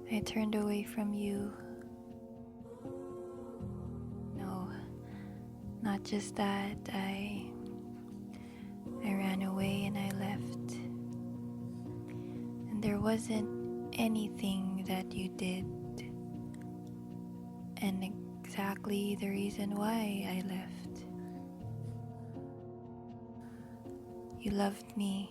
I turned away from you. No, not just that. I ran away and I left. And there wasn't anything that you did. And exactly the reason why I left. You loved me.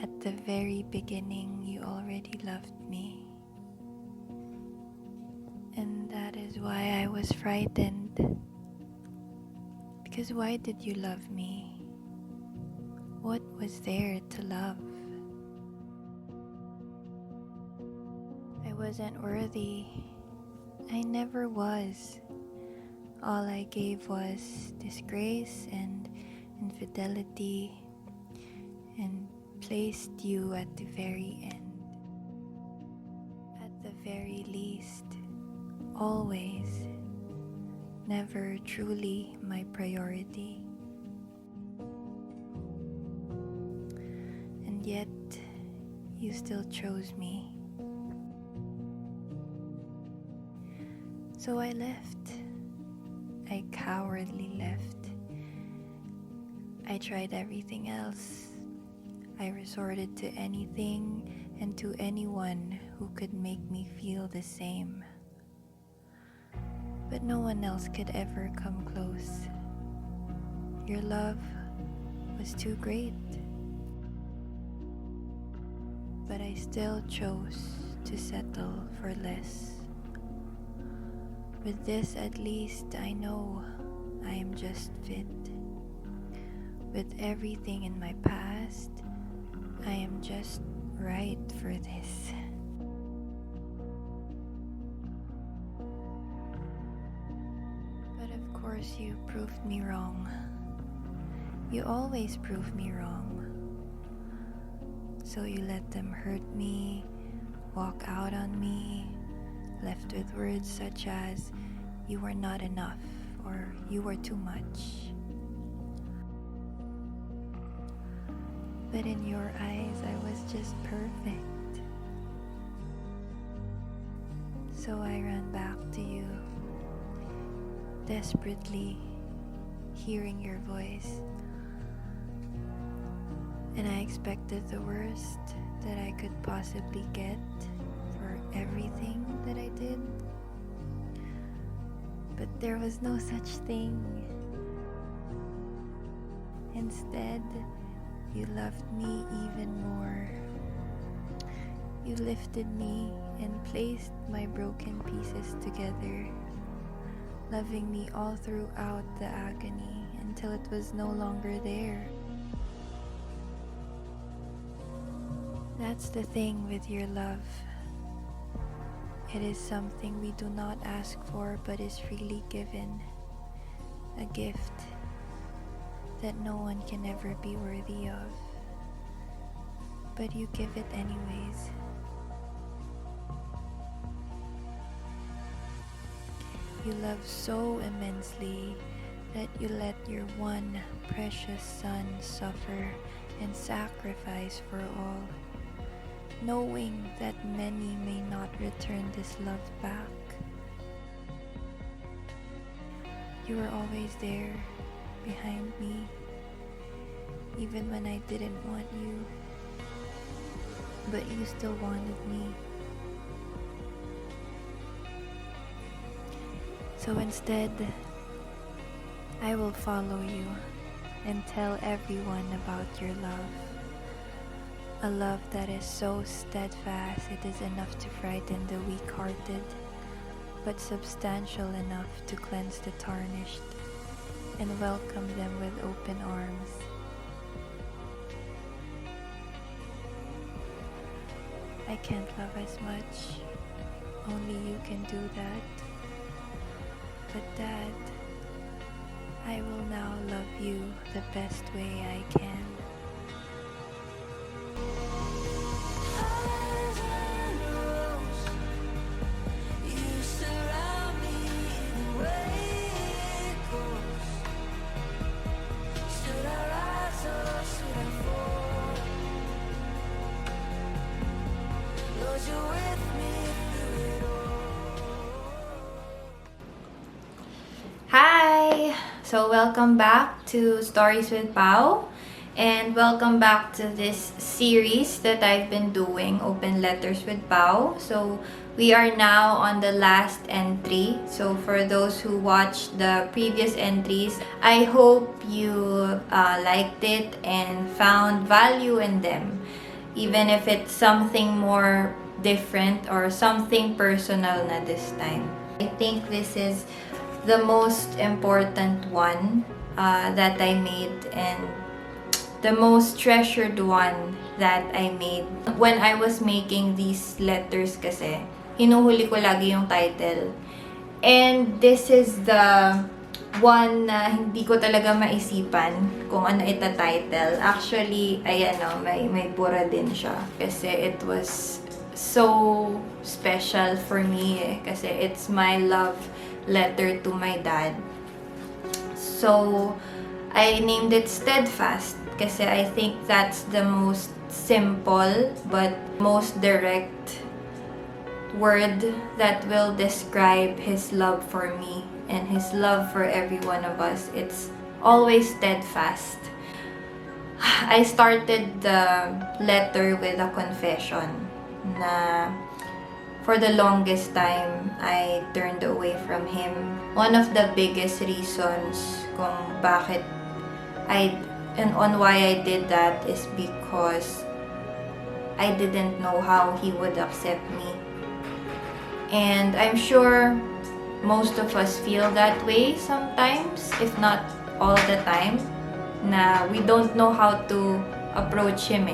At the very beginning, you already loved me. And that is why I was frightened. Because why did you love me? What was there to love? I wasn't worthy. I never was. All I gave was disgrace and infidelity, and placed you at the very end. At the very least, always, never truly my priority. And yet, you still chose me. So I left. I cowardly left. I tried everything else. I resorted to anything and to anyone who could make me feel the same. But no one else could ever come close. Your love was too great. But I still chose to settle for less. With this, at least I know I am just fit. With everything in my past, I am just right for this. But of course, you proved me wrong. You always prove me wrong. So you let them hurt me, walk out on me, left with words such as, "You were not enough," or "You were too much." But in your eyes, I was just perfect. So I ran back to you, desperately hearing your voice. And I expected the worst that I could possibly get for everything that I did. But there was no such thing. Instead, you loved me even more. You lifted me and placed my broken pieces together, loving me all throughout the agony until it was no longer there. That's the thing with your love. It is something we do not ask for but is freely given. A gift that no one can ever be worthy of. But you give it anyways. You love so immensely that you let your one precious son suffer and sacrifice for all, knowing that many may not return this love back. You were always there, behind me, even when I didn't want you, but you still wanted me. So instead, I will follow you and tell everyone about your love. A love that is so steadfast it is enough to frighten the weak-hearted, but substantial enough to cleanse the tarnished and welcome them with open arms. I can't love as much. Only you can do that. But Dad, I will now love you the best way I can. You're with So welcome back to Stories with Pao, and welcome back to this series that I've been doing, Open Letters with Pao. So we are now on the last entry. So for those who watched the previous entries, I hope you liked it and found value in them, even if it's something more different or something personal na this time. I think this is the most important one that I made, and the most treasured one that I made. When I was making these letters kasi, hinuhuli ko lagi yung title. And this is the one na hindi ko talaga maisipan kung ano ita-title. Actually, ayan o, may bura din siya. Kasi it was so special for me kasi it's my love letter to my dad. So, I named it Steadfast kasi I think that's the most simple but most direct word that will describe his love for me and his love for every one of us. It's always steadfast. I started the letter with a confession na for the longest time, I turned away from him. One of the biggest reasons kung bakit and on why I did that is because I didn't know how he would accept me. And I'm sure most of us feel that way sometimes, if not all the time, na we don't know how to approach him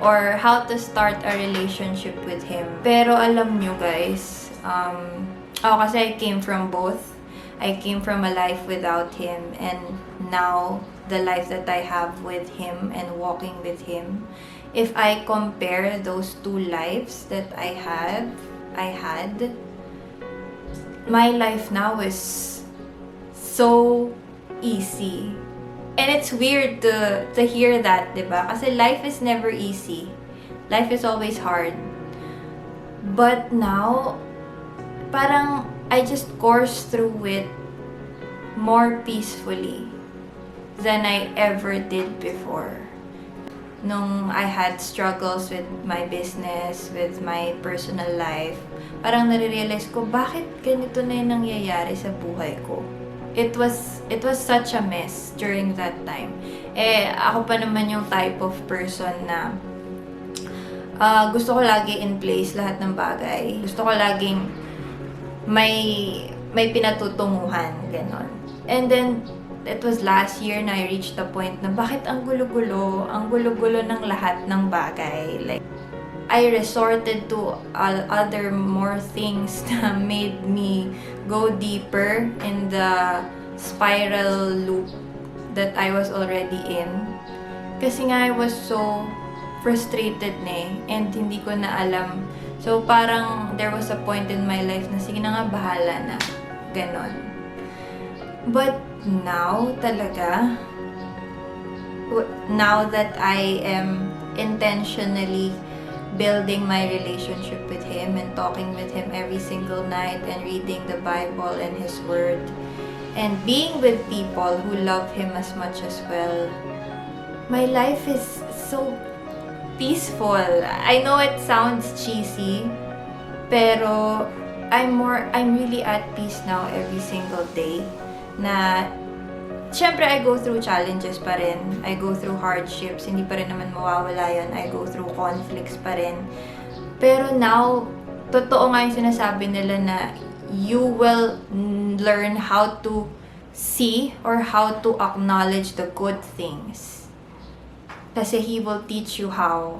or how to start a relationship with him. Pero alam nyo guys, kasi I came from both. I came from a life without him, and now the life that I have with him and walking with him. If I compare those two lives that I had, my life now is so easy. And it's weird to hear that, diba? Kasi life is never easy. Life is always hard. But now, parang I just course through it more peacefully than I ever did before. Nung I had struggles with my business, with my personal life, parang nare-realize ko, bakit ganito na yung nangyayari sa buhay ko? It was such a mess during that time. Ako pa naman yung type of person na gusto ko lagi in place lahat ng bagay. Gusto ko laging may pinatutunguhan, ganon. And then, it was last year na I reached the point na bakit ang gulo-gulo ng lahat ng bagay. Like, I resorted to other more things that made me go deeper in the spiral loop that I was already in. Kasi nga I was so frustrated and hindi ko na alam. So parang there was a point in my life na sige na nga, bahala na. Ganon. But now talaga, now that I am intentionally building my relationship with him and talking with him every single night and reading the Bible and his word and being with people who love him as much as well, my life is so peaceful. I know it sounds cheesy, pero I'm really at peace now every single day. Na syempre, I go through challenges pa rin. I go through hardships. Hindi pa rin naman mawawala yun. I go through conflicts pa rin. Pero now, totoo nga yung sinasabi nila na you will learn how to see or how to acknowledge the good things. Kasi He will teach you how.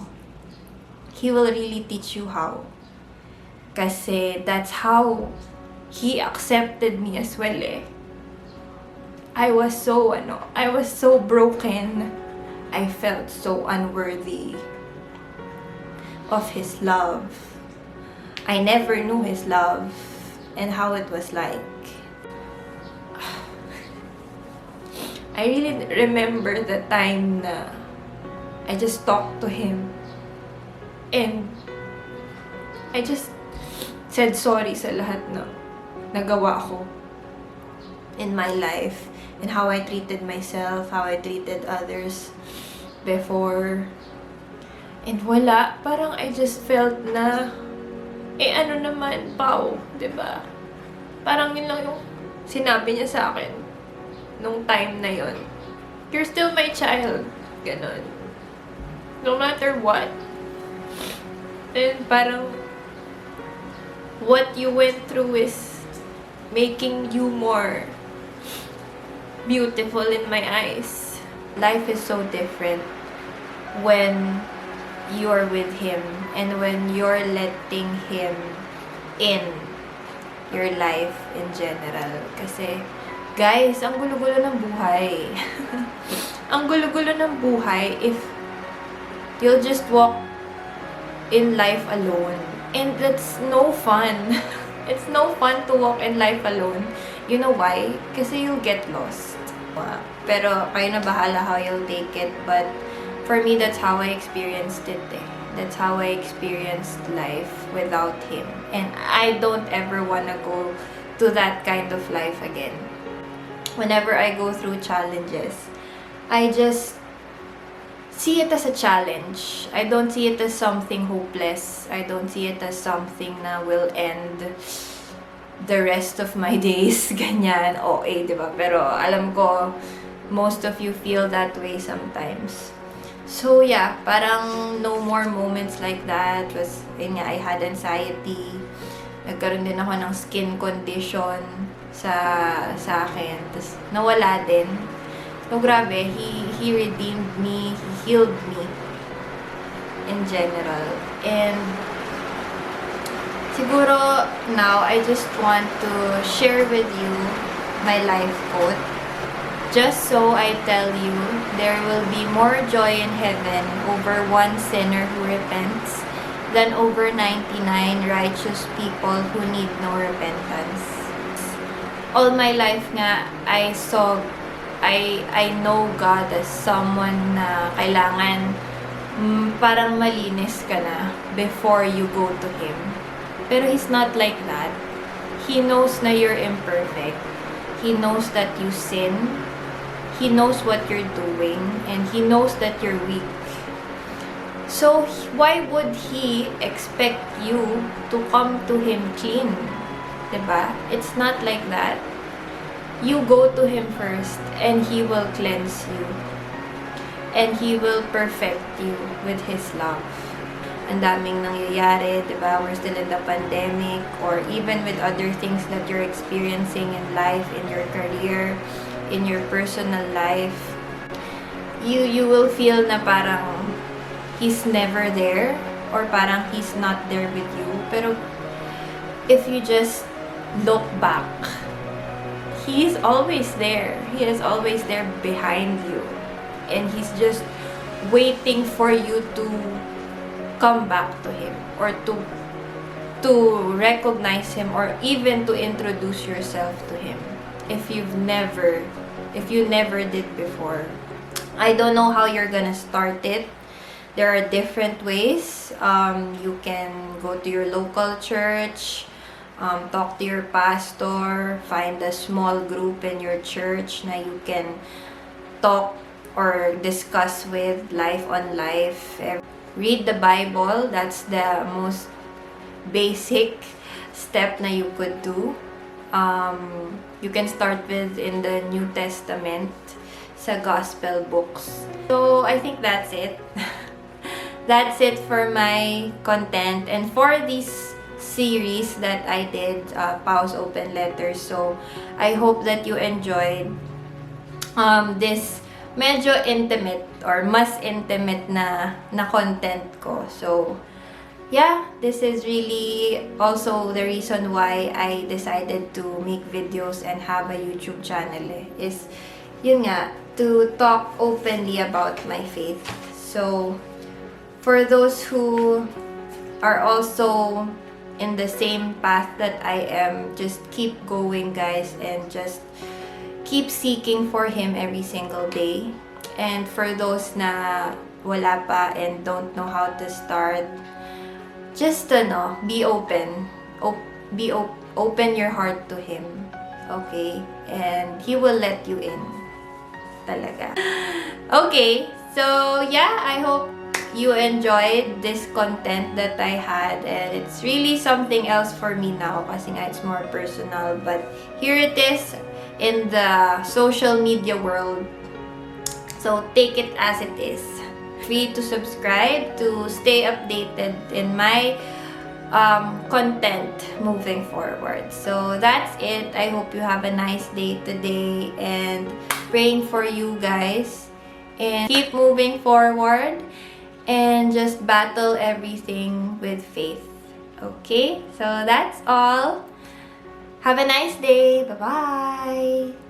He will really teach you how. Kasi that's how He accepted me as well I was so broken. I felt so unworthy of His love. I never knew His love and how it was like. I really remember the time na I just talked to Him and I just said sorry sa lahat na nagawa ko in my life. and how I treated myself, how I treated others before. And wala, parang I just felt na, ano naman, Pao, 'di ba? Parang yun lang yung sinabi niya sa akin nung time na yon. You're still my child. Ganon. No matter what. And parang, what you went through is making you more beautiful in my eyes. Life is so different when you're with Him and when you're letting Him in your life in general. Kasi, guys, ang gulo-gulo ng buhay. Ang gulo-gulo ng buhay if you'll just walk in life alone. And that's no fun. It's no fun to walk in life alone. You know why? Kasi you'll get lost. Pero kayo na bahala how you'll take it. But for me, that's how I experienced it. That's how I experienced life without Him. And I don't ever wanna go to that kind of life again. Whenever I go through challenges, I just see it as a challenge. I don't see it as something hopeless. I don't see it as something na will end the rest of my days. Ganyan. OA, diba? Pero alam ko, most of you feel that way sometimes. So yeah, parang no more moments like that. Yun nga, I had anxiety. Nagkaroon din ako ng skin condition sa akin. Tapos nawala din. So grabe, he redeemed me, He healed me in general. And siguro now, I just want to share with you my life quote. Just so I tell you, there will be more joy in heaven over one sinner who repents than over 99 righteous people who need no repentance. All my life nga, I know God as someone na kailangan parang malinis ka na before you go to Him. Pero He's not like that. He knows na you're imperfect. He knows that you sin. He knows what you're doing, and He knows that you're weak. So, why would He expect you to come to Him clean? Diba? It's not like that. You go to Him first, and He will cleanse you. And He will perfect you with His love. Ang daming nangyayari, diba? We're still in the pandemic, or even with other things that you're experiencing in life, in your career, in your personal life, you will feel na parang He's never there, or parang He's not there with you. Pero if you just look back, He is always there. He is always there behind you, and He's just waiting for you to come back to Him, or to recognize Him, or even to introduce yourself to Him. If you never did before. I don't know how you're gonna start it. There are different ways. You can go to your local church, talk to your pastor, find a small group in your church na you can talk or discuss with, life on life. Read the Bible. That's the most basic step na you could do. You can start with in the New Testament sa gospel books. So, I think that's it. That's it for my content and for this series that I did, Pau's Open Letters. So, I hope that you enjoyed this medyo intimate or mas intimate na content ko. So, yeah, this is really also the reason why I decided to make videos and have a YouTube channel is yun nga, to talk openly about my faith. So, for those who are also in the same path that I am, just keep going, guys, and just keep seeking for Him every single day. And for those na wala pa and don't know how to start, just be open. Open your heart to Him. Okay? And He will let you in. Talaga. Okay, so yeah, I hope you enjoyed this content that I had, and it's really something else for me now kasi nga it's more personal, but here it is in the social media world. So take it as it is. Free to subscribe to stay updated in my content moving forward. So that's it. I hope you have a nice day today, and praying for you guys, and keep moving forward and just battle everything with faith. Okay? So that's all. Have a nice day. Bye-bye.